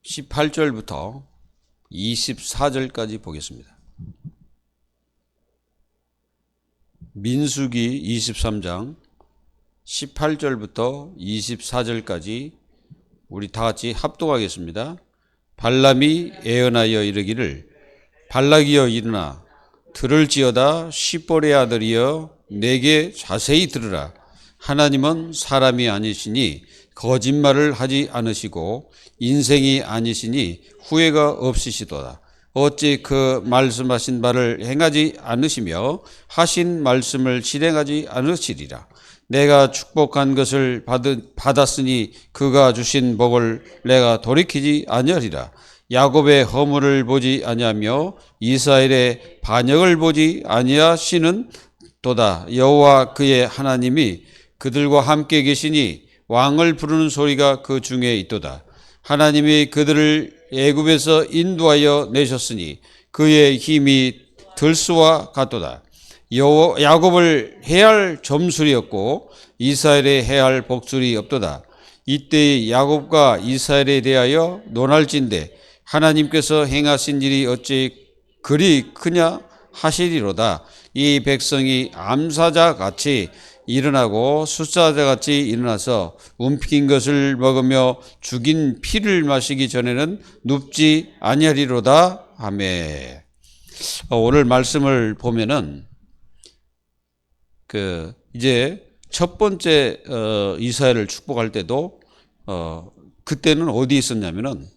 18절부터 24절까지 보겠습니다. 민수기 23장 18절부터 24절까지 우리 다 같이 합독하겠습니다. 발람이 애언하여 이르기를 발락이여 일어나 들을지어다 십볼의 아들이여 내게 자세히 들으라. 하나님은 사람이 아니시니 거짓말을 하지 않으시고 인생이 아니시니 후회가 없으시도다. 어찌 그 말씀하신 바를 행하지 않으시며 하신 말씀을 실행하지 않으시리라. 내가 축복한 것을 받았으니 그가 주신 복을 내가 돌이키지 아니하리라. 야곱의 허물을 보지 아니하며 이스라엘의 반역을 보지 아니하시는 도다. 여호와 그의 하나님이 그들과 함께 계시니 왕을 부르는 소리가 그 중에 있도다. 하나님이 그들을 애굽에서 인도하여 내셨으니 그의 힘이 들소와 같도다. 야곱을 해할 점술이 없고 이스라엘에 해할 복술이 없도다. 이때 야곱과 이스라엘에 대하여 논할진대 하나님께서 행하신 일이 어찌 그리 크냐 하시리로다. 이 백성이 암사자 같이 일어나고 숫사자 같이 일어나서 움킨 것을 먹으며 죽인 피를 마시기 전에는 눕지 아니하리로다. 아멘. 오늘 말씀을 보면은 이제 첫 번째 이스라엘을 축복할 때도 그때는 어디 있었냐면은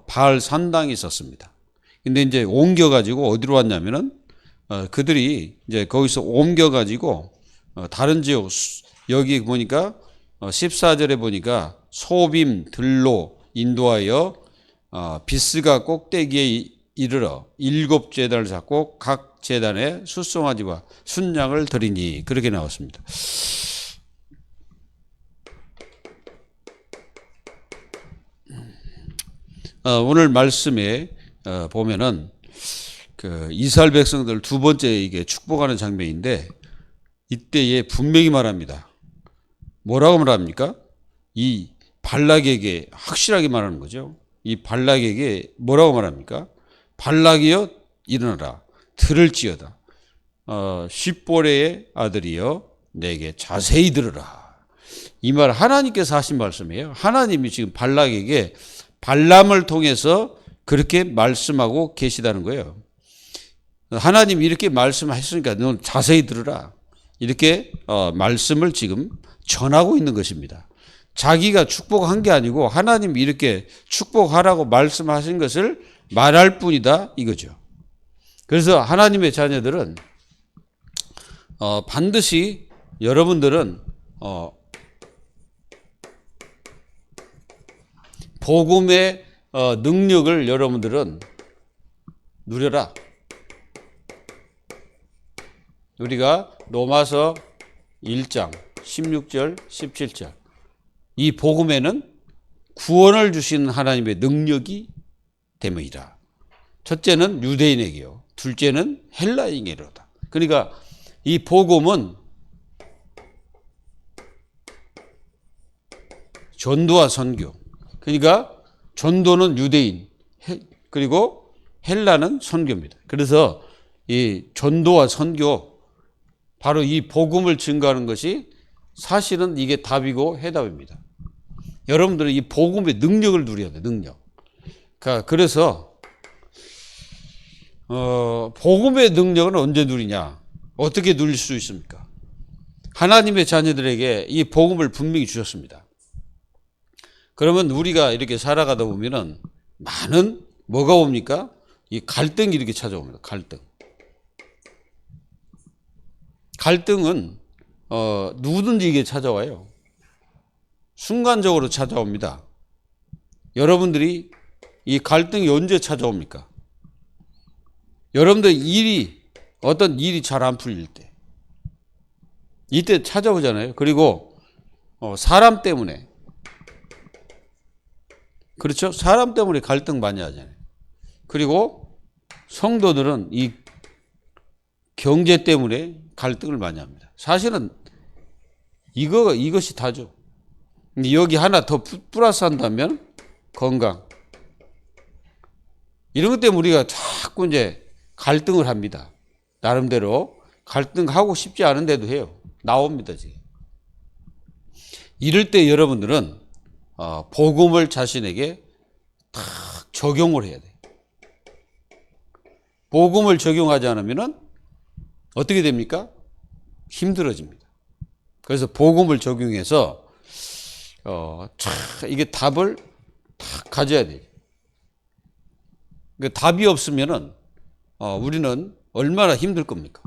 바알 산당이 있었습니다. 근데 이제 옮겨가지고 어디로 왔냐면은 그들이 이제 거기서 옮겨가지고 다른 지역 여기 보니까 14절에 보니까 소빔 들로 인도하여 비스가 꼭대기에 이르러 7제단을 잡고 각 제단에 숫송아지와 순양을 드리니 그렇게 나왔습니다. 오늘 말씀에 보면은 그 이스라엘 백성들 두 번째 이게 축복하는 장면인데 이때에 분명히 말합니다. 뭐라고 말합니까? 이 발락에게 확실하게 말하는 거죠. 이 발락에게 뭐라고 말합니까? 발락이여 일어나라 들을지어다. 십볼의 아들이여 내게 자세히 들으라. 이 말 하나님께서 하신 말씀이에요. 하나님이 지금 발락에게 발람을 통해서 그렇게 말씀하고 계시다는 거예요. 하나님이 이렇게 말씀하셨으니까 넌 자세히 들으라. 이렇게 말씀을 지금 전하고 있는 것입니다. 자기가 축복한 게 아니고 하나님이 이렇게 축복하라고 말씀하신 것을 말할 뿐이다 이거죠. 그래서 하나님의 자녀들은 반드시 여러분들은 복음의 능력을 여러분들은 누려라. 우리가 로마서 1장 16절 17절 이 복음에는 구원을 주시는 하나님의 능력이 됨이라. 첫째는 유대인에게요. 둘째는 헬라인에게로다. 그러니까 이 복음은 전도와 선교. 그러니까 전도는 유대인 그리고 헬라는 선교입니다. 그래서 이 전도와 선교 바로 이 복음을 증거하는 것이 사실은 이게 답이고 해답입니다. 여러분들은 이 복음의 능력을 누려야 돼요. 능력. 그래서 복음의 능력은 언제 누리냐? 어떻게 누릴 수 있습니까? 하나님의 자녀들에게 이 복음을 분명히 주셨습니다. 그러면 우리가 이렇게 살아가다 보면은 많은 뭐가 옵니까? 이 갈등이 이렇게 찾아옵니다. 갈등은 누구든지 이게 찾아와요. 순간적으로 찾아옵니다. 여러분들이 이 갈등이 언제 찾아옵니까? 여러분들 어떤 일이 잘 안 풀릴 때 이때 찾아오잖아요. 그리고 사람 때문에 그렇죠? 사람 때문에 갈등 많이 하잖아요. 그리고 성도들은 이 경제 때문에 갈등을 많이 합니다. 사실은 이것이 다죠. 여기 하나 더 플러스 한다면 건강. 이런 것 때문에 우리가 자꾸 이제 갈등을 합니다. 나름대로 갈등하고 싶지 않은데도 해요. 나옵니다, 지금. 이럴 때 여러분들은 복음을 자신에게 탁 적용을 해야 돼요. 복음을 적용하지 않으면 어떻게 됩니까? 힘들어집니다. 그래서 복음을 적용해서 이게 답을 탁 가져야 돼요. 그 답이 없으면은 우리는 얼마나 힘들 겁니까?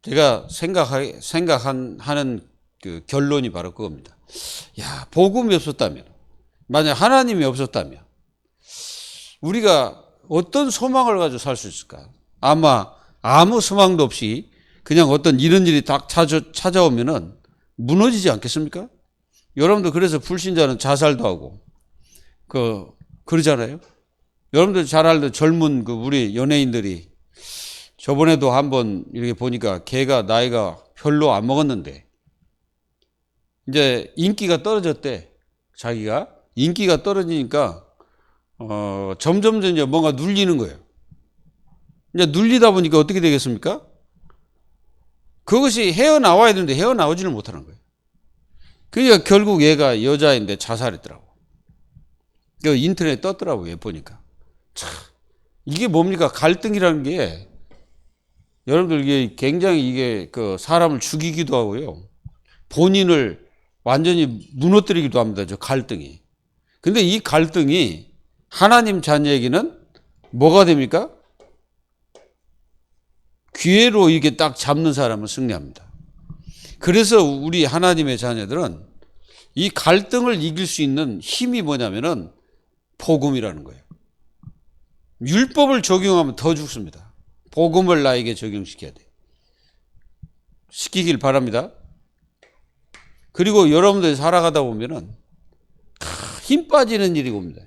제가 생각하는 그 결론이 바로 그겁니다. 야, 복음이 없었다면, 만약 하나님이 없었다면, 우리가 어떤 소망을 가지고 살 수 있을까? 아마 아무 소망도 없이 그냥 어떤 이런 일이 딱 찾아오면은 무너지지 않겠습니까? 여러분들 그래서 불신자는 자살도 하고, 그러잖아요? 여러분들 잘 알던 젊은 우리 연예인들이 저번에도 한번 이렇게 보니까 걔가 나이가 별로 안 먹었는데 이제 인기가 떨어졌대. 자기가 인기가 떨어지니까 점점 이제 뭔가 눌리는 거예요. 이제 눌리다 보니까 어떻게 되겠습니까? 그것이 헤어나와야 되는데 헤어나오지를 못하는 거예요. 그러니까 결국 얘가 여자인데 자살했더라고. 그 인터넷에 떴더라고요. 보니까. 참, 이게 뭡니까? 갈등이라는 게 여러분들 이게 굉장히 이게 그 사람을 죽이기도 하고요. 본인을 완전히 무너뜨리기도 합니다. 저 갈등이. 근데 이 갈등이 하나님 자녀에게는 뭐가 됩니까? 기회로 이렇게 딱 잡는 사람은 승리합니다. 그래서 우리 하나님의 자녀들은 이 갈등을 이길 수 있는 힘이 뭐냐면은 복음이라는 거예요. 율법을 적용하면 더 죽습니다. 복음을 나에게 적용시켜야 돼요. 시키길 바랍니다. 그리고 여러분들이 살아가다 보면은 힘 빠지는 일이 옵니다.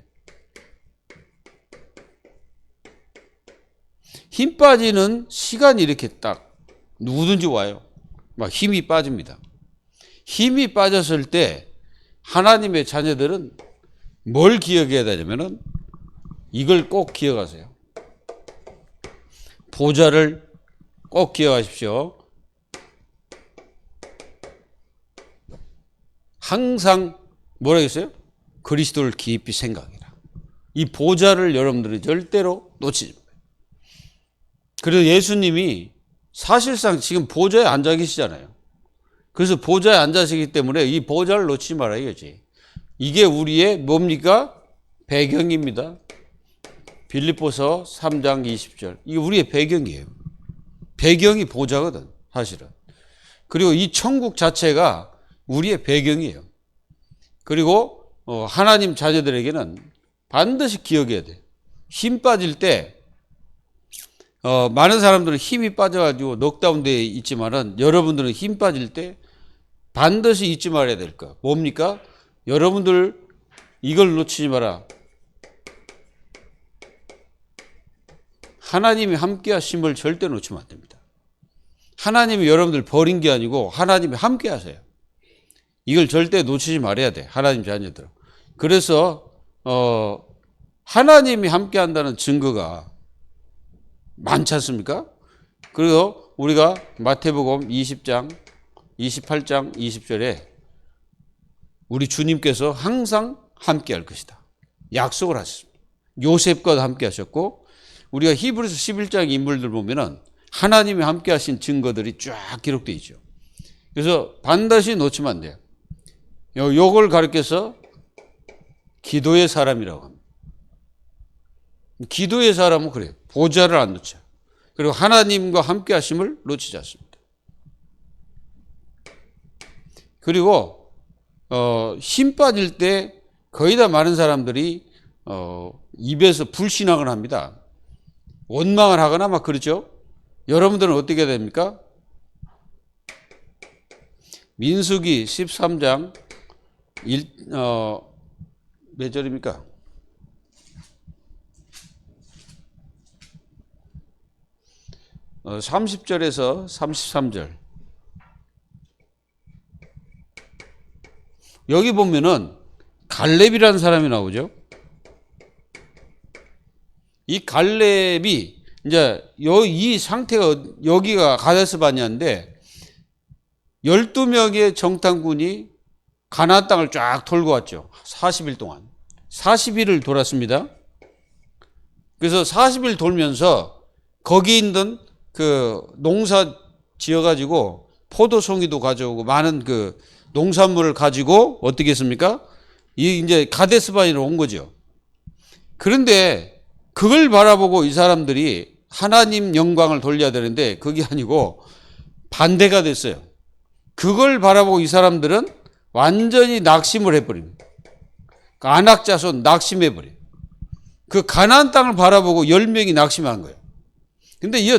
힘 빠지는 시간이 이렇게 딱 누구든지 와요. 막 힘이 빠집니다. 힘이 빠졌을 때 하나님의 자녀들은 뭘 기억해야 되냐면은 이걸 꼭 기억하세요. 보좌를 꼭 기억하십시오. 항상 뭐라 했어요? 그리스도를 깊이 생각해라. 이 보좌를 여러분들이 절대로 놓치지 마세요. 그래서 예수님이 사실상 지금 보좌에 앉아 계시잖아요. 그래서 보좌에 앉아 계시기 때문에 이 보좌를 놓치지 말아야지. 이게 우리의 뭡니까? 배경입니다. 빌립보서 3장 20절. 이게 우리의 배경이에요. 배경이 보좌거든, 사실은. 그리고 이 천국 자체가 우리의 배경이에요. 그리고 하나님 자녀들에게는 반드시 기억해야 돼. 힘 빠질 때 많은 사람들은 힘이 빠져가지고 넉다운되어 있지만은 여러분들은 힘 빠질 때 반드시 잊지 말아야 될 거. 뭡니까? 여러분들 이걸 놓치지 마라. 하나님이 함께 하심을 절대 놓치면 안 됩니다. 하나님이 여러분들 버린 게 아니고 하나님이 함께 하세요. 이걸 절대 놓치지 말아야 돼. 하나님 자녀들. 그래서 하나님이 함께 한다는 증거가 많지 않습니까? 그리고 우리가 마태복음 20장, 28장, 20절에 우리 주님께서 항상 함께 할 것이다. 약속을 하셨습니다. 요셉과 함께 하셨고 우리가 히브리서 11장 인물들 보면은 하나님이 함께 하신 증거들이 쫙 기록되어 있죠. 그래서 반드시 놓치면 안 돼요. 요걸 가르쳐서 기도의 사람이라고 합니다. 기도의 사람은 그래요. 보좌를 안 놓쳐. 그리고 하나님과 함께 하심을 놓치지 않습니다. 그리고 힘 빠질 때 거의 다 많은 사람들이 입에서 불신앙을 합니다. 원망을 하거나 막 그러죠. 여러분들은 어떻게 해야 됩니까? 민수기 13장 몇 절입니까? 30절에서 33절. 여기 보면은 갈렙이라는 사람이 나오죠. 이 갈렙이 이제 이 상태가 여기가 가데스 바네아인데 12명의 정탐군이 가나안 땅을 쫙 돌고 왔죠. 40일 동안. 40일을 돌았습니다. 그래서 40일 돌면서 거기 있는 그 농사 지어가지고 포도송이도 가져오고 많은 그 농산물을 가지고 어떻게 했습니까? 이제 가데스 바네아로 온 거죠. 그런데 그걸 바라보고 이 사람들이 하나님 영광을 돌려야 되는데 그게 아니고 반대가 됐어요. 그걸 바라보고 이 사람들은 완전히 낙심을 해버립니다. 안악자손 낙심해버려요. 그 가나안 땅을 바라보고 10명이 낙심한 거예요. 근데 이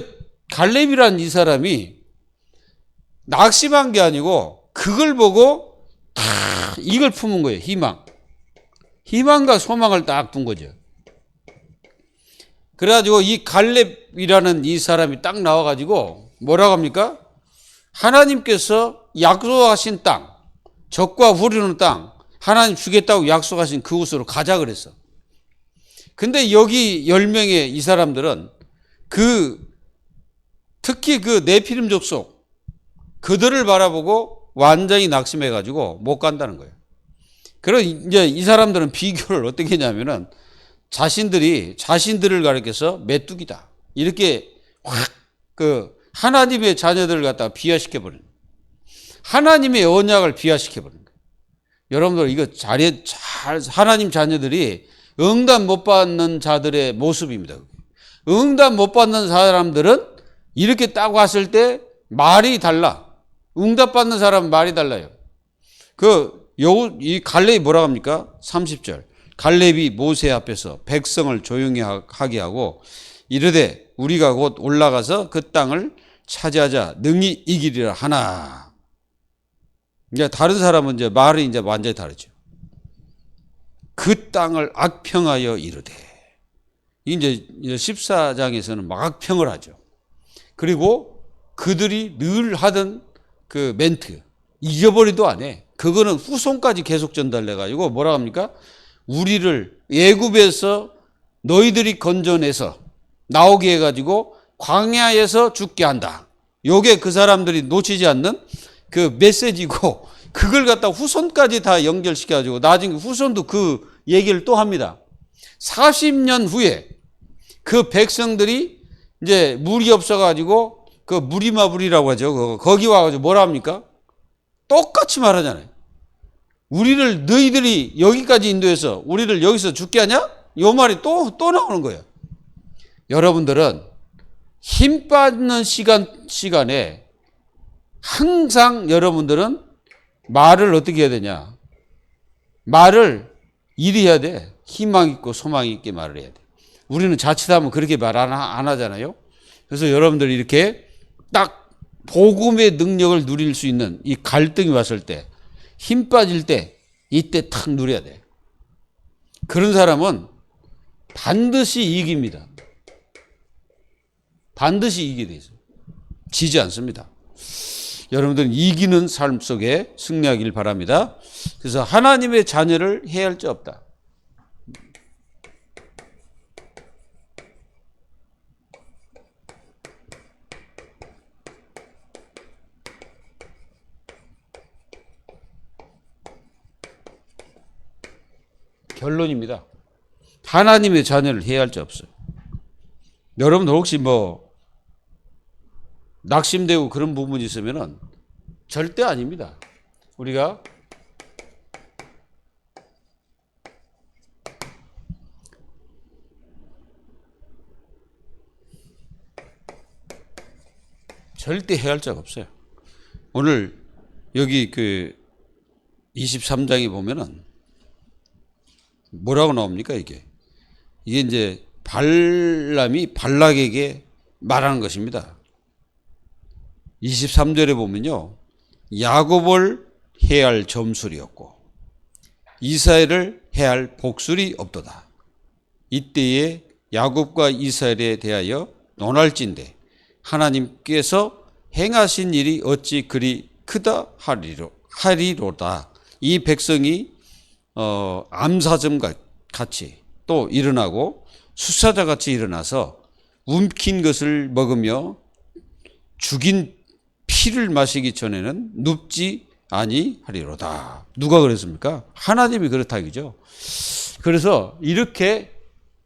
갈렙이라는 이 사람이 낙심한 게 아니고 그걸 보고 다 이걸 품은 거예요. 희망과 소망을 딱 둔 거죠. 그래가지고 이 갈렙이라는 이 사람이 딱 나와가지고 뭐라고 합니까? 하나님께서 약속하신 땅, 적과 후리는 땅, 하나님 주겠다고 약속하신 그곳으로 가자 그랬어. 근데 여기 10명의 이 사람들은 특히 그 네피림 족속, 그들을 바라보고 완전히 낙심해가지고 못 간다는 거예요. 그럼 이제 이 사람들은 비교를 어떻게 했냐면은 자신들을 가리켜서 메뚜기다. 이렇게 확 하나님의 자녀들을 갖다가 비하시켜버리는 거예요. 하나님의 언약을 비하시켜버리는 거예요. 여러분들 이거 하나님 자녀들이 응답 못 받는 자들의 모습입니다. 응답 못 받는 사람들은 이렇게 딱 왔을 때 말이 달라. 응답 받는 사람은 말이 달라요. 이 갈렙이 뭐라고 합니까? 30절. 갈렙이 모세 앞에서 백성을 조용히 하게 하고 이르되 우리가 곧 올라가서 그 땅을 차지하자 능히 이기리라 하나. 이제 다른 사람은 이제 말이 이제 완전히 다르죠. 그 땅을 악평하여 이르되. 이제 14장에서는 막 악평을 하죠. 그리고 그들이 늘 하던 그 멘트 잊어버리도 안 해. 그거는 후손까지 계속 전달해가지고 뭐라 합니까? 우리를 애굽에서 너희들이 건져내서 나오게 해가지고 광야에서 죽게 한다. 요게 그 사람들이 놓치지 않는 그 메시지고 그걸 갖다 후손까지 다 연결시켜가지고 나중에 후손도 그 얘기를 또 합니다. 40년 후에 그 백성들이 이제 물이 없어가지고 그 무리마불이라고 하죠. 거기 와가지고 뭐라 합니까? 똑같이 말하잖아요. 너희들이 여기까지 인도해서 우리를 여기서 죽게 하냐? 요 말이 또 나오는 거예요. 여러분들은 힘 빠지는 시간에 항상 여러분들은 말을 어떻게 해야 되냐? 말을 이리 해야 돼. 희망 있고 소망 있게 말을 해야 돼. 우리는 자칫하면 그렇게 말 안 하잖아요. 그래서 여러분들이 이렇게 딱 복음의 능력을 누릴 수 있는 이 갈등이 왔을 때, 힘 빠질 때 이때 탁 누려야 돼. 그런 사람은 반드시 이깁니다. 반드시 이기게 돼 있어요. 지지 않습니다. 여러분들은 이기는 삶 속에 승리하길 바랍니다. 그래서 하나님의 자녀를 해할 자 없다. 결론입니다. 하나님의 자녀를 해할 자 없어요. 여러분들 혹시 낙심되고 그런 부분이 있으면은 절대 아닙니다. 우리가 절대 해할 자가 없어요. 오늘 여기 23장에 보면은 뭐라고 나옵니까, 이게 이제 발람이 발락에게 말하는 것입니다. 23절에 보면요. 야곱을 해할 점술이 없고 이스라엘을 해할 복술이 없도다. 이때에 야곱과 이스라엘에 대하여 논할진대 하나님께서 행하신 일이 어찌 그리 크다 하리로다. 이 백성이 암사점 같이 또 일어나고 수사자같이 일어나서 움킨 것을 먹으며 죽인 피를 마시기 전에는 눕지 아니하리로다. 누가 그랬습니까? 하나님이 그렇다 이거죠. 그래서 이렇게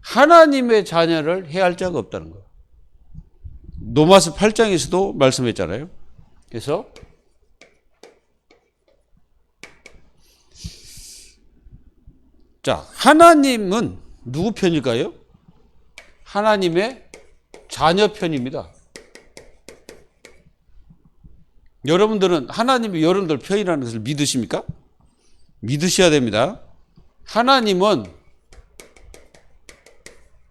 하나님의 자녀를 해할 자가 없다는 거예요. 로마서 8장에서도 말씀했잖아요. 그래서 자, 하나님은 누구 편일까요? 하나님의 자녀 편입니다. 여러분들은 하나님이 여러분들 편이라는 것을 믿으십니까? 믿으셔야 됩니다. 하나님은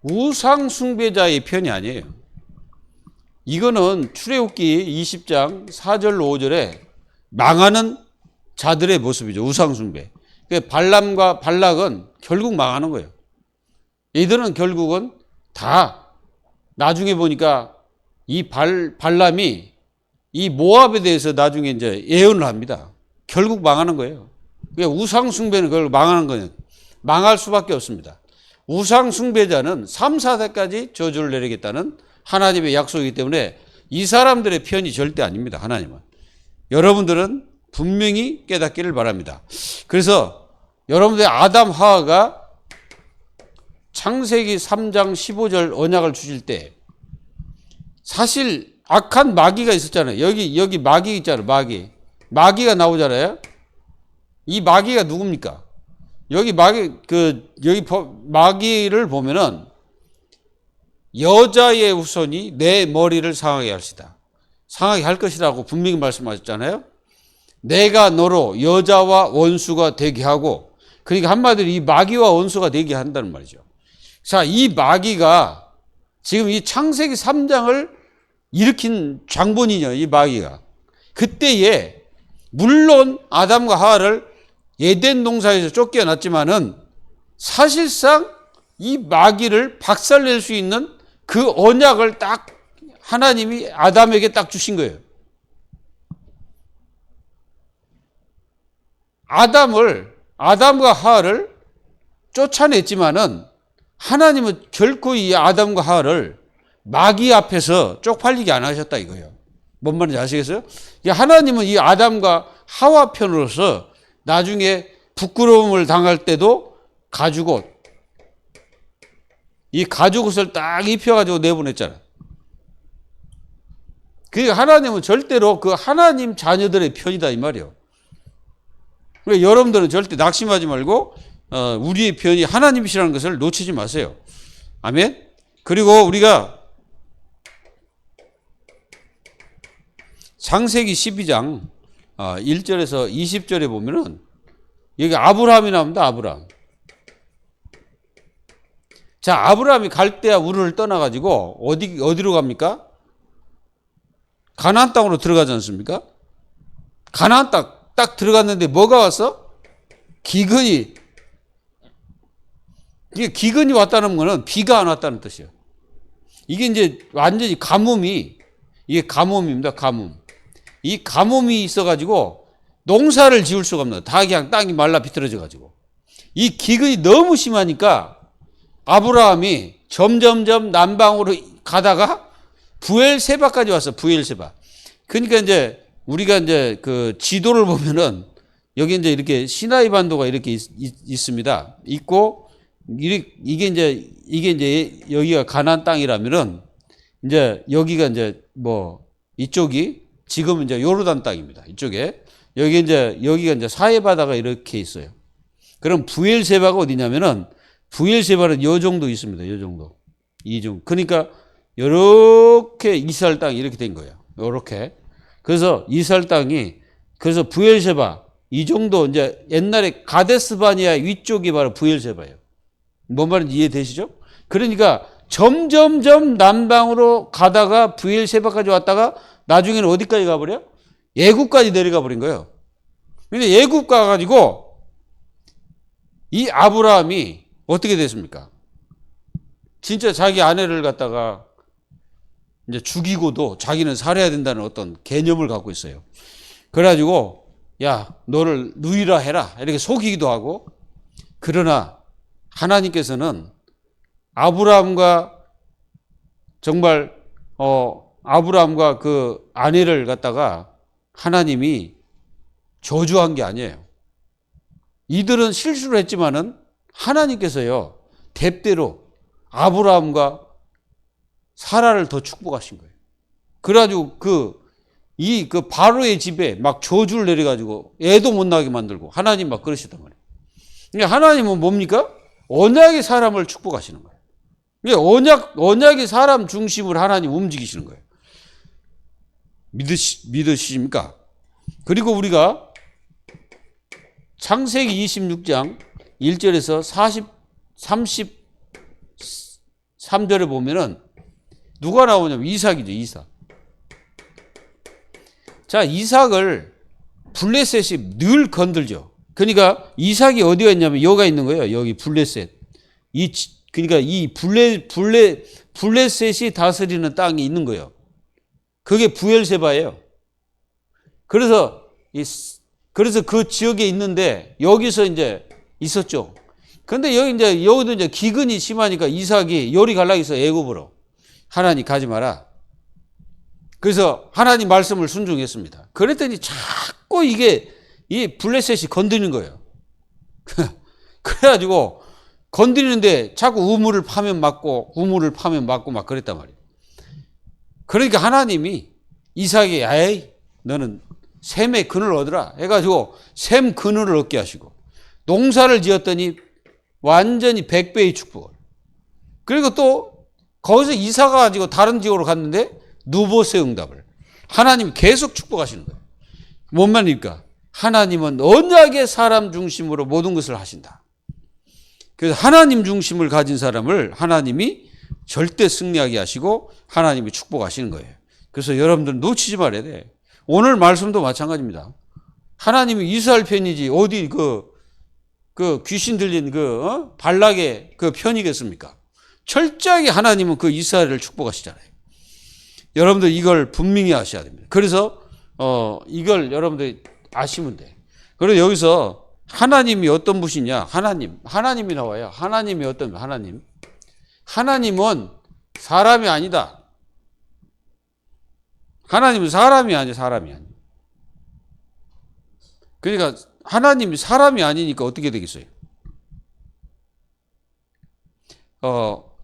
우상 숭배자의 편이 아니에요. 이거는 출애굽기 20장 4절 5절에 망하는 자들의 모습이죠. 우상 숭배. 발람과 발락은 결국 망하는 거예요. 이들은 결국은 다 나중에 보니까 이 발람이 이 모압에 대해서 나중에 이제 예언을 합니다. 결국 망하는 거예요. 우상 숭배는 결국 망하는 거예요. 망할 수밖에 없습니다. 우상 숭배자는 3, 4대까지 저주를 내리겠다는 하나님의 약속이기 때문에 이 사람들의 편이 절대 아닙니다. 하나님은. 여러분들은 분명히 깨닫기를 바랍니다. 그래서 여러분들의 아담 하와가 창세기 3장 15절 언약을 주실 때 사실 악한 마귀가 있었잖아요. 여기 마귀 있잖아요. 마귀가 나오잖아요. 이 마귀가 누굽니까? 여기 마귀를 보면은 여자의 후손이 내 머리를 상하게 할시다. 상하게 할 것이라고 분명히 말씀하셨잖아요. 내가 너로 여자와 원수가 되게 하고, 그러니까 한마디로 이 마귀와 원수가 되게 한다는 말이죠. 자, 이 마귀가 지금 이 창세기 3장을 일으킨 장본인이에요. 이 마귀가. 그때에 물론 아담과 하와를 에덴 동산에서 쫓겨났지만은 사실상 이 마귀를 박살낼 수 있는 그 언약을 딱 하나님이 아담에게 딱 주신 거예요. 아담과 하와를 쫓아냈지만은 하나님은 결코 이 아담과 하와를 마귀 앞에서 쪽팔리게 안 하셨다 이거예요. 뭔 말인지 아시겠어요? 하나님은 이 아담과 하와 편으로서 나중에 부끄러움을 당할 때도 이 가죽옷을 딱 입혀가지고 내보냈잖아요. 그러니까 하나님은 절대로 그 하나님 자녀들의 편이다 이 말이에요. 그러니까 여러분들은 절대 낙심하지 말고 우리의 편이 하나님이시라는 것을 놓치지 마세요. 아멘. 그리고 우리가 창세기 12장 1절에서 20절에 보면은 여기 아브라함이 나옵니다. 아브라함. 자, 아브라함이 갈대아 우르를 떠나가지고 어디로 갑니까? 가나안 땅으로 들어가지 않습니까? 가나안 땅 딱 들어갔는데 뭐가 왔어? 기근이. 이게 기근이 왔다는 거는 비가 안 왔다는 뜻이에요. 이게 이제 완전히 이게 가뭄입니다. 가뭄. 이 가뭄이 있어가지고 농사를 지을 수가 없는, 다 그냥 땅이 말라 비틀어져가지고. 이 기근이 너무 심하니까 아브라함이 점점점 남방으로 가다가 부엘세바까지 왔어. 부엘세바. 그러니까 이제 우리가 이제 그 지도를 보면은 여기 이제 이렇게 시나이 반도가 이렇게 있습니다. 있고 이게 이제 여기가 가나안 땅이라면은 이제 여기가 이제 뭐 이쪽이 지금 이제 요르단 땅입니다. 이쪽에 여기가 이제 사해 바다가 이렇게 있어요. 그럼 부엘세바가 어디냐면은 부엘세바는 요 정도 있습니다. 요 정도. 그러니까 요렇게 이스라엘 땅이 이렇게 된 거예요. 요렇게. 그래서 이스라엘 땅이, 그래서 부엘세바 이 정도 이제 옛날에 가데스바니아 위쪽이 바로 부엘세바예요. 뭔 말인지 이해되시죠? 그러니까 점점점 남방으로 가다가 부엘세바까지 왔다가 나중에는 어디까지 가버려? 애굽까지 내려가 버린 거예요. 근데 애굽 가가지고 이 아브라함이 어떻게 됐습니까? 진짜 자기 아내를 갖다가 이제 죽이고도 자기는 살아야 된다는 어떤 개념을 갖고 있어요. 그래가지고 야, 너를 누이라 해라 이렇게 속이기도 하고, 그러나 하나님께서는 아브라함과 정말 아브라함과 그 아내를 갖다가 하나님이 저주한 게 아니에요. 이들은 실수를 했지만은 하나님께서요 대대로 아브라함과 사라를 더 축복하신 거예요. 그래가지고 그 바로의 집에 막 저주를 내려가지고 애도 못 나게 만들고 하나님 막 그러시단 말이에요. 그러니까 하나님은 뭡니까? 언약의 사람을 축복하시는 거예요. 그러니까 언약의 사람 중심으로 하나님 움직이시는 거예요. 믿으십니까? 그리고 우리가 창세기 26장 1절에서 33절에 보면은 누가 나오냐면 이삭이죠, 이삭. 자, 이삭을 블레셋이 늘 건들죠. 그러니까 이삭이 어디가 있냐면 여기가 있는 거예요. 여기 블레셋. 그러니까 이 블레셋이 다스리는 땅이 있는 거예요. 그게 부엘세바예요. 그래서 그 지역에 있는데 여기서 이제 있었죠. 근데 여기도 이제 기근이 심하니까 이삭이 요리 가려고 해서 애굽으로 하나님 가지 마라. 그래서 하나님 말씀을 순종했습니다. 그랬더니 자꾸 이 블레셋이 건드리는 거예요. 그래가지고 건드리는데 자꾸 우물을 파면 맞고 막 그랬단 말이에요. 그러니까 하나님이 이삭이 에이 너는 셈의 근을 얻으라 해가지고 셈 근을 얻게 하시고 농사를 지었더니 완전히 100배의 축복을. 그리고 또 거기서 이사 가지고 다른 지역으로 갔는데 누봇의 응답을 하나님이 계속 축복하시는 거예요. 뭔 말입니까? 하나님은 언약의 사람 중심으로 모든 것을 하신다. 그래서 하나님 중심을 가진 사람을 하나님이 절대 승리하게 하시고 하나님이 축복하시는 거예요. 그래서 여러분들 놓치지 말아야 돼. 오늘 말씀도 마찬가지입니다. 하나님이 이스라엘 편이지 어디 그 귀신 들린 발락의 그 편이겠습니까? 철저하게 하나님은 그 이스라엘을 축복하시잖아요. 여러분들 이걸 분명히 아셔야 됩니다. 그래서 이걸 여러분들이 아시면 돼. 그리고 여기서 하나님이 어떤 분이냐? 하나님이 나와요. 하나님이 어떤 하나님? 하나님은 사람이 아니다. 하나님은 사람이 아니야, 사람이 아니야. 그러니까 하나님이 사람이 아니니까 어떻게 되겠어요?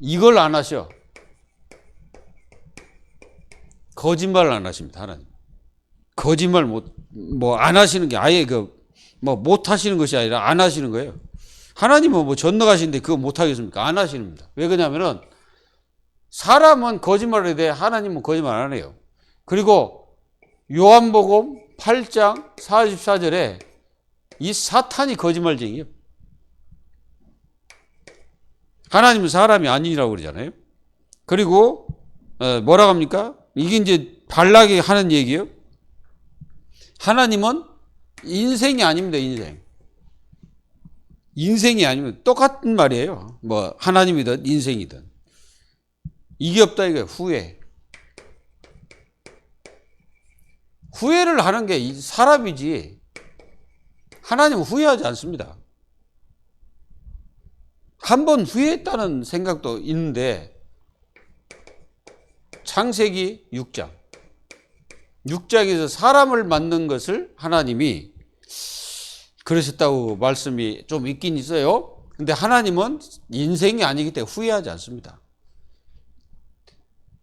이걸 안 하셔. 거짓말을 안 하십니다, 하나님. 거짓말 안 하시는 게 아예 못 하시는 것이 아니라 안 하시는 거예요. 하나님은 전능하신데 그거 못 하겠습니까? 안 하십니다. 왜 그러냐면은 사람은 거짓말을 해야 돼. 하나님은 거짓말 안 해요. 그리고 요한복음 8장 44절에 이 사탄이 거짓말쟁이에요. 하나님은 사람이 아니라고 그러잖아요. 그리고 뭐라고 합니까? 이게 이제 발락이 하는 얘기예요. 하나님은 인생이 아닙니다. 인생이 아니면 똑같은 말이에요. 하나님이든 인생이든. 이게 없다 이거예요. 후회를 하는 게 사람이지 하나님은 후회하지 않습니다. 한 번 후회했다는 생각도 있는데 창세기 6장에서 사람을 만든 것을 하나님이 그러셨다고 말씀이 좀 있긴 있어요. 근데 하나님은 인생이 아니기 때문에 후회하지 않습니다.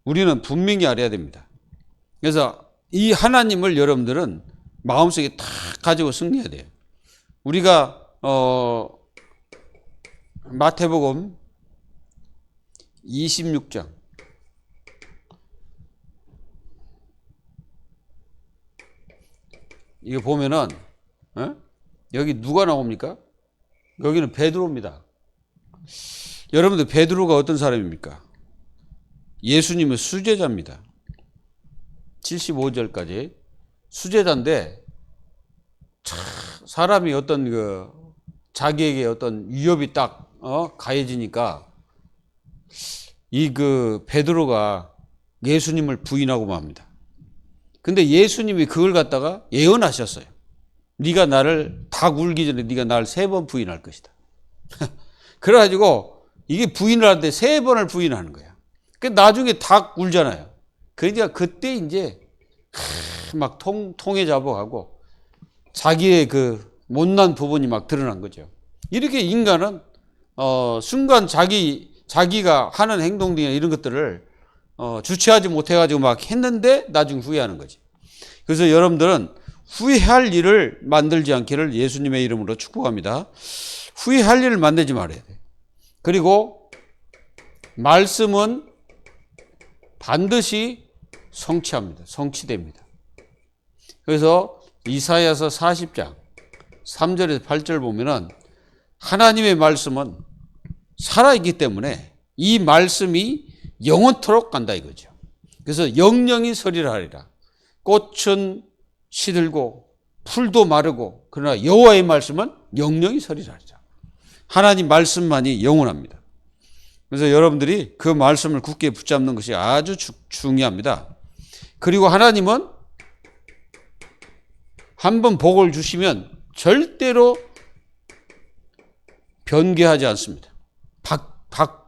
우리는 분명히 알아야 됩니다. 그래서 이 하나님을 여러분들은 마음속에 딱 가지고 승리해야 돼요. 우리가 마태복음 26장 이거 보면은 여기 누가 나옵니까? 여기는 베드로입니다. 여러분들 베드로가 어떤 사람입니까? 예수님의 수제자입니다. 75절까지 수제자인데 사람이 어떤 자기에게 어떤 위협이 딱 가해지니까 이 베드로가 예수님을 부인하고 맙니다. 근데 예수님이 그걸 갖다가 예언하셨어요. 네가 나를 닭 울기 전에 네가 나를 3번 부인할 것이다. 그래가지고 이게 부인을 하는데 3번을 부인하는 거야. 그 나중에 다 울잖아요. 그러니까 그때 이제 막 통해 잡아가고 자기의 그 못난 부분이 막 드러난 거죠. 이렇게 인간은 순간 자기가 하는 행동이나 이런 것들을 주체하지 못해가지고 막 했는데 나중에 후회하는 거지. 그래서 여러분들은 후회할 일을 만들지 않기를 예수님의 이름으로 축복합니다. 후회할 일을 만들지 말아야 돼. 그리고 말씀은 반드시 성취합니다. 성취됩니다. 그래서 이사야서 40장 3절에서 8절 보면은 하나님의 말씀은 살아있기 때문에 이 말씀이 영원토록 간다 이거죠. 그래서 영영이 서리라 하리라. 꽃은 시들고 풀도 마르고 그러나 여호와의 말씀은 영영이 서리라 하리라. 하나님 말씀만이 영원합니다. 그래서 여러분들이 그 말씀을 굳게 붙잡는 것이 아주 중요합니다. 그리고 하나님은 한번 복을 주시면 절대로 변개하지 않습니다.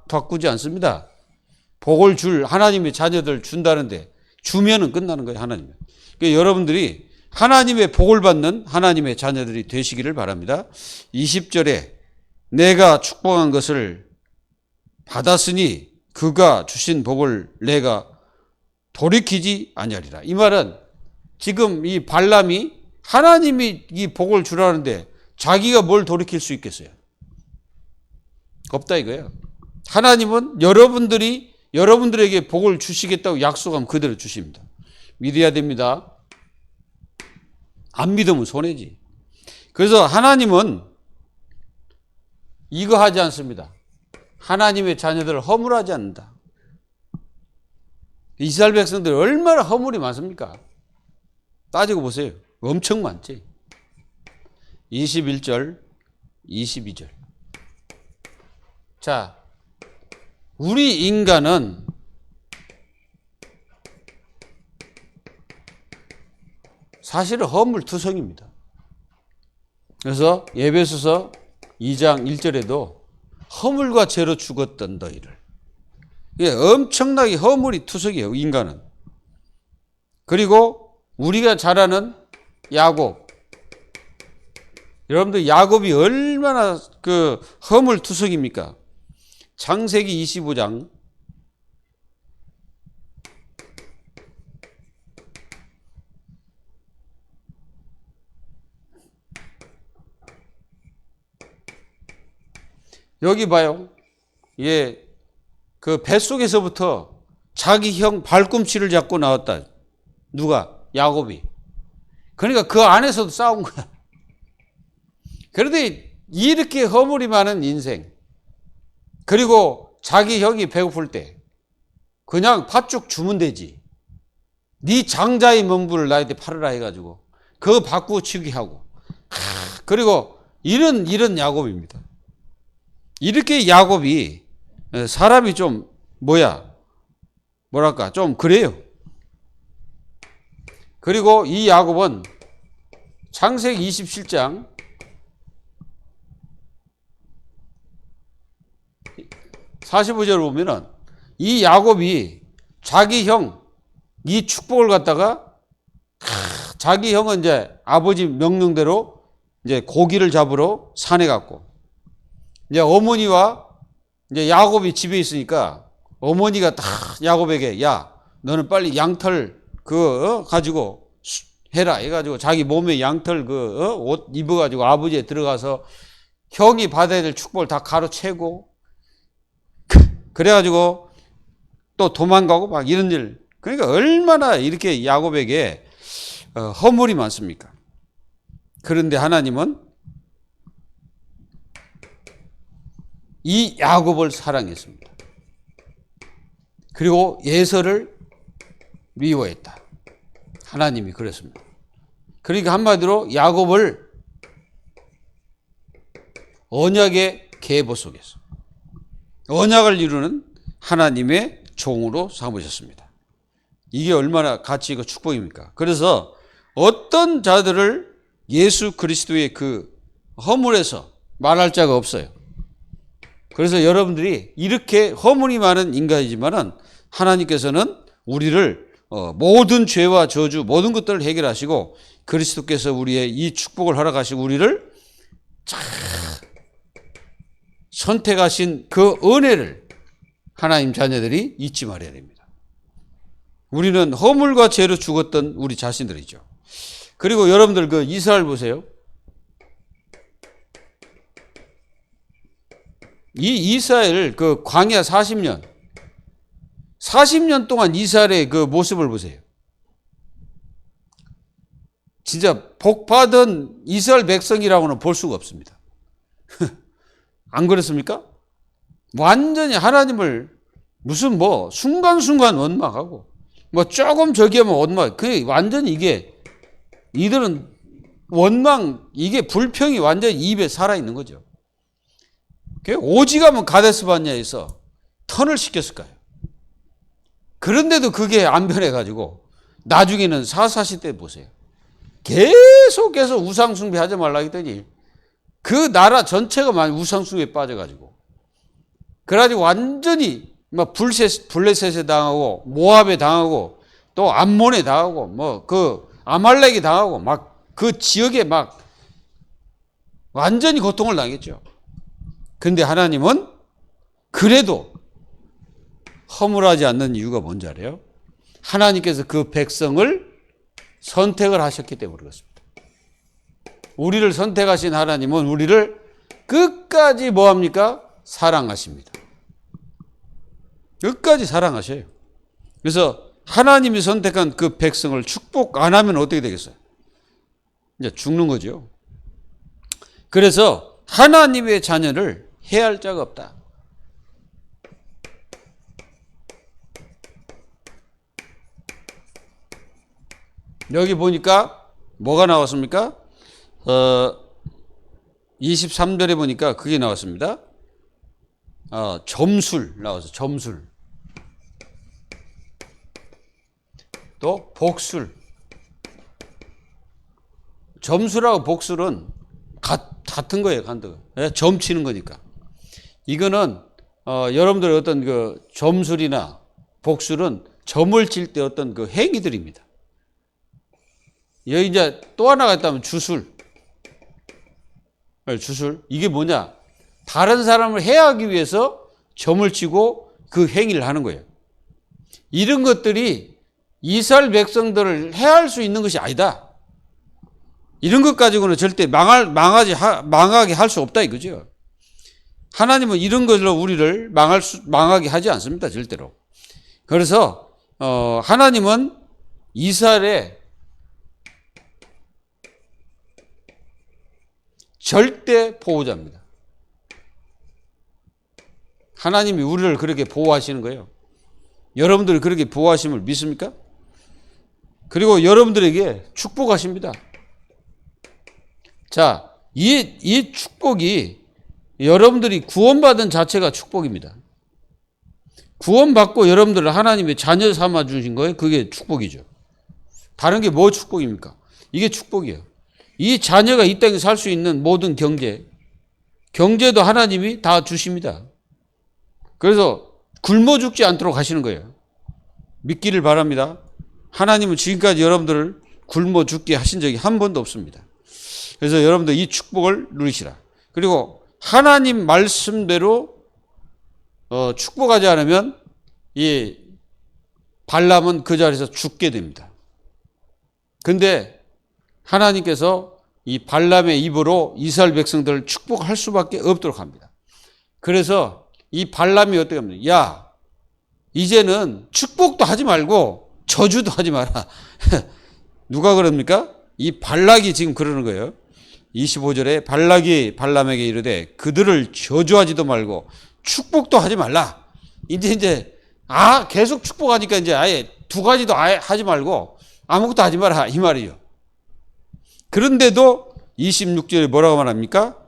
바꾸지 않습니다. 복을 줄 하나님의 자녀들 준다는데 주면은 끝나는 거예요. 하나님은. 그러니까 여러분들이 하나님의 복을 받는 하나님의 자녀들이 되시기를 바랍니다. 20절에 내가 축복한 것을 받았으니 그가 주신 복을 내가 돌이키지 아니하리라. 이 말은 지금 이 발람이 하나님이 이 복을 주라는데 자기가 뭘 돌이킬 수 있겠어요? 없다 이거예요. 하나님은 여러분들에게 복을 주시겠다고 약속하면 그대로 주십니다. 믿어야 됩니다. 안 믿으면 손해지. 그래서 하나님은 이거 하지 않습니다. 하나님의 자녀들을 허물하지 않는다. 이스라엘 백성들 얼마나 허물이 많습니까? 따지고 보세요. 엄청 많지. 21절, 22절. 자, 우리 인간은 사실은 허물투성입니다. 그래서 에베소서 2장 1절에도 허물과 죄로 죽었던 너희를. 이게 엄청나게 허물이 투성이에요, 인간은. 그리고 우리가 잘 아는 야곱. 여러분들 야곱이 얼마나 그 허물투성입니까? 창세기 25장 여기 봐요. 예, 그 뱃속에서부터 자기 형 발꿈치를 잡고 나왔다. 누가? 야곱이. 그러니까 그 안에서도 싸운 거야. 그런데 이렇게 허물이 많은 인생, 그리고 자기 형이 배고플 때 그냥 팥죽 주면 되지. 네 장자의 명분을 나한테 팔으라 해가지고 그거 바꾸고 치기 하고. 그리고 이런 야곱입니다. 이렇게 야곱이 사람이 좀 뭐랄까 좀 그래요. 그리고 이 야곱은 창세기 27장 45절 보면은 이 야곱이 자기 형 이 축복을 갖다가 자기 형은 이제 아버지 명령대로 이제 고기를 잡으러 산에 갔고, 이제 어머니와 이제 야곱이 집에 있으니까 어머니가 딱 야곱에게 야 너는 빨리 양털 가지고 해라 해가지고 자기 몸에 양털 옷 입어가지고 아버지에 들어가서 형이 받아야 될 축복을 다 가로채고 그래가지고 또 도망가고 막 이런 일. 그러니까 얼마나 이렇게 야곱에게 허물이 많습니까? 그런데 하나님은 이 야곱을 사랑했습니다. 그리고 예서를 미워했다. 하나님이 그랬습니다. 그러니까 한마디로 야곱을 언약의 계보 속에서 언약을 이루는 하나님의 종으로 삼으셨습니다. 이게 얼마나 가치 있고 축복입니까? 그래서 어떤 자들을 예수 그리스도의 그 허물에서 말할 자가 없어요. 그래서 여러분들이 이렇게 허물이 많은 인간이지만은 하나님께서는 우리를 모든 죄와 저주 모든 것들을 해결하시고 그리스도께서 우리의 이 축복을 허락하시고 우리를 잘 선택하신 그 은혜를 하나님 자녀들이 잊지 말아야 됩니다. 우리는 허물과 죄로 죽었던 우리 자신들이죠. 그리고 여러분들 그 이스라엘 보세요. 이 이스라엘 그 광야 40년 동안 이스라엘의 그 모습을 보세요. 진짜 복받은 이스라엘 백성이라고는 볼 수가 없습니다. 안 그렇습니까? 완전히 하나님을 무슨 뭐 순간순간 원망하고 뭐 조금 저기 하면 원망. 그 완전히 이들은 원망, 이게 불평이 완전히 입에 살아있는 거죠. 오직하면 가데스 바네아에서 턴을 시켰을까요? 그런데도 그게 안 변해가지고 나중에는 사사시 때 보세요. 계속해서 우상숭배 하지 말라 했더니 그 나라 전체가 많이 우상숭배에 빠져가지고 그래가지고 완전히 막 블레셋에 당하고 모압에 당하고 또 암몬에 당하고 뭐 그 아말렉에 당하고 막 그 지역에 막 완전히 고통을 당했죠. 근데 하나님은 그래도 허물하지 않는 이유가 뭔지 알아요? 하나님께서 그 백성을 선택을 하셨기 때문에 그렇습니다. 우리를 선택하신 하나님은 우리를 끝까지 뭐합니까? 사랑하십니다. 끝까지 사랑하셔요. 그래서 하나님이 선택한 그 백성을 축복 안 하면 어떻게 되겠어요? 이제 죽는 거죠. 그래서 하나님의 자녀를 해할 자가 없다. 여기 보니까 뭐가 나왔습니까? 23절에 보니까 그게 나왔습니다. 점술 나와서 점술. 또 복술. 점술하고 복술은 같은 거예요, 간도. 점 치는 거니까. 이거는 여러분들의 어떤 그 점술이나 복술은 점을 칠 때 어떤 그 행위들입니다. 여기 이제 또 하나가 있다면 주술. 주술. 이게 뭐냐? 다른 사람을 해하기 위해서 점을 치고 그 행위를 하는 거예요. 이런 것들이 이스라엘 백성들을 해할 수 있는 것이 아니다. 이런 것 가지고는 절대 망하게 할 수 없다 이거죠. 하나님은 이런 것으로 우리를 망하게 하지 않습니다. 절대로. 그래서 하나님은 이스라엘의 절대 보호자입니다. 하나님이 우리를 그렇게 보호하시는 거예요. 여러분들이 그렇게 보호하심을 믿습니까? 그리고 여러분들에게 축복하십니다. 자, 이 축복이 여러분들이 구원받은 자체가 축복입니다. 구원받고 여러분들을 하나님의 자녀 삼아 주신 거예요. 그게 축복이죠. 다른 게 뭐 축복입니까? 이게 축복이에요. 이 자녀가 이 땅에 살 수 있는 모든 경제도 하나님이 다 주십니다. 그래서 굶어 죽지 않도록 하시는 거예요. 믿기를 바랍니다. 하나님은 지금까지 여러분들을 굶어 죽게 하신 적이 한 번도 없습니다. 그래서 여러분들 이 축복을 누리시라. 그리고 하나님 말씀대로 축복하지 않으면 이 발람은 그 자리에서 죽게 됩니다. 근데 하나님께서 이 발람의 입으로 이스라엘 백성들을 축복할 수밖에 없도록 합니다. 그래서 이 발람이 어떻게 합니까? 야, 이제는 축복도 하지 말고 저주도 하지 마라. 누가 그럽니까? 이 발락이 지금 그러는 거예요. 25절에 발락이 발람에게 이르되 그들을 저주하지도 말고 축복도 하지 말라. 이제 계속 축복하니까 이제 아예 두 가지도 아예 하지 말고 아무것도 하지 마라 이 말이죠. 그런데도 26절에 뭐라고 말합니까?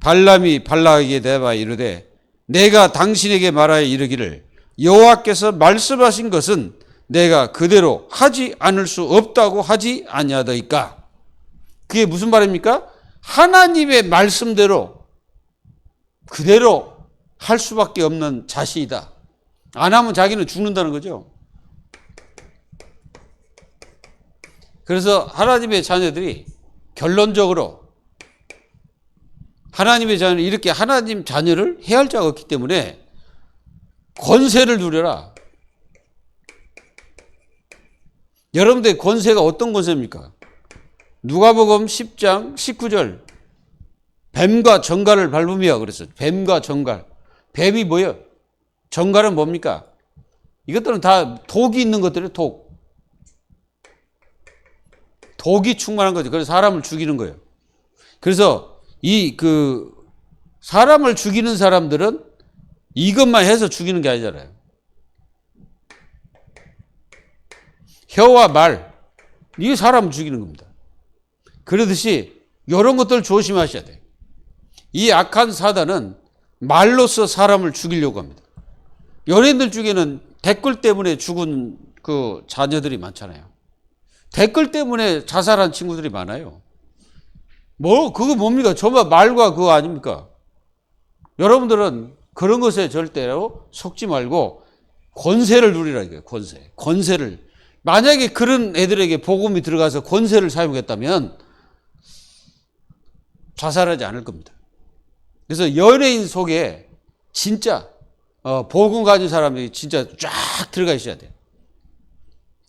발람이 발락에게 대답하여 이르되 내가 당신에게 말하여 이르기를 여호와께서 말씀하신 것은 내가 그대로 하지 않을 수 없다고 하지 아니하더이까. 그게 무슨 말입니까? 하나님의 말씀대로 그대로 할 수밖에 없는 자신이다. 안 하면 자기는 죽는다는 거죠. 그래서 하나님의 자녀들이 결론적으로 하나님의 자녀는 이렇게 하나님 자녀를 해할 자가 없기 때문에 권세를 누려라. 여러분들의 권세가 어떤 권세입니까? 누가복음 10장 19절 뱀과 정갈을 밟으며 그랬어요. 뱀과 정갈. 뱀이 뭐예요? 정갈은 뭡니까? 이것들은 다 독이 있는 것들이에요. 독이 충만한 거죠. 그래서 사람을 죽이는 거예요. 그래서 사람을 죽이는 사람들은 이것만 해서 죽이는 게 아니잖아요. 혀와 말, 이게 사람을 죽이는 겁니다. 그러듯이 이런 것들 조심하셔야 돼요. 이 악한 사단은 말로써 사람을 죽이려고 합니다. 연예인들 중에는 댓글 때문에 죽은 그 자녀들이 많잖아요. 댓글 때문에 자살한 친구들이 많아요. 그거 뭡니까? 정말 말과 그거 아닙니까? 여러분들은 그런 것에 절대로 속지 말고 권세를 누리라 이거예요. 권세를. 만약에 그런 애들에게 복음이 들어가서 권세를 사용했다면 자살하지 않을 겁니다. 그래서 연예인 속에 진짜 복음 가진 사람이 진짜 쫙 들어가 있어야 돼요.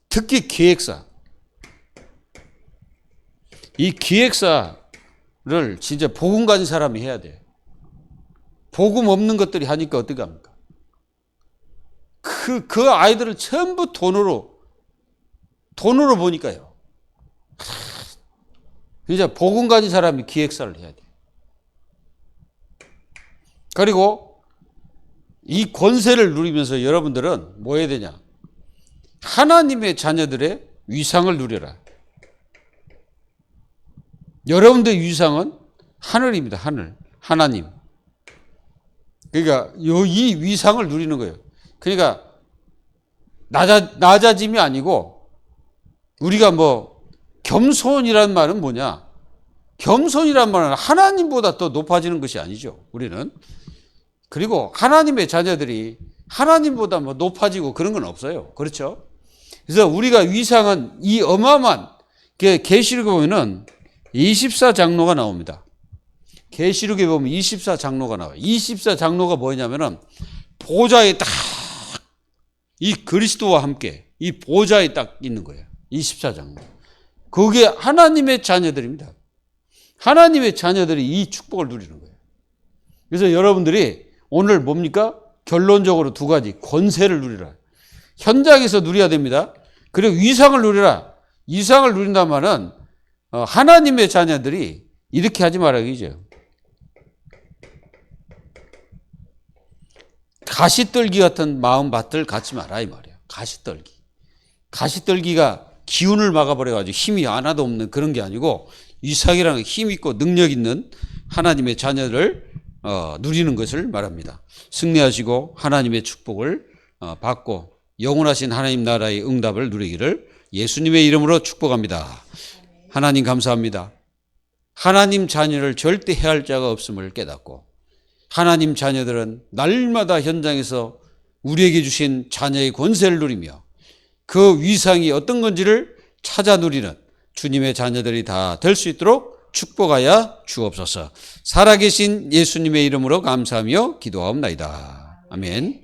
특히 기획사. 이 기획사를 진짜 복음 가진 사람이 해야 돼요. 복음 없는 것들이 하니까 어떻게 합니까? 그 아이들을 전부 돈으로 보니까요. 진짜 복음 가진 사람이 기획사를 해야 돼요. 그리고 이 권세를 누리면서 여러분들은 뭐 해야 되냐? 하나님의 자녀들의 위상을 누려라. 여러분들의 위상은 하늘입니다. 하나님. 그러니까 이 위상을 누리는 거예요. 그러니까 낮아짐이 아니고 우리가 겸손이라는 말은 뭐냐? 겸손이란 말은 하나님보다 더 높아지는 것이 아니죠. 우리는. 그리고 하나님의 자녀들이 하나님보다 높아지고 그런 건 없어요. 그렇죠? 그래서 우리가 위상은 이 어마어마한 계시록에 보면은 24장로가 나옵니다. 계시록에 보면 24장로가 나와요. 24장로가 뭐냐면은 보좌에 딱 이 그리스도와 함께 이 보좌에 딱 있는 거예요. 24장로. 그게 하나님의 자녀들입니다. 하나님의 자녀들이 이 축복을 누리는 거예요. 그래서 여러분들이 오늘 뭡니까? 결론적으로 두 가지. 권세를 누리라. 현장에서 누려야 됩니다. 그리고 위상을 누리라. 위상을 누린다는 말은 하나님의 자녀들이 이렇게 하지 말아야죠. 가시떨기 같은 마음밭을 갖지 마라 이 말이에요. 가시떨기가 기운을 막아버려가지고 힘이 하나도 없는 그런 게 아니고 위상이라는 힘 있고 능력 있는 하나님의 자녀를 누리는 것을 말합니다. 승리하시고 하나님의 축복을 받고 영원하신 하나님 나라의 응답을 누리기를 예수님의 이름으로 축복합니다. 하나님 감사합니다. 하나님 자녀를 절대 해할 자가 없음을 깨닫고 하나님 자녀들은 날마다 현장에서 우리에게 주신 자녀의 권세를 누리며 그 위상이 어떤 건지를 찾아 누리는 주님의 자녀들이 다 될 수 있도록 축복하여 주옵소서. 살아계신 예수님의 이름으로 감사하며 기도하옵나이다. 아멘.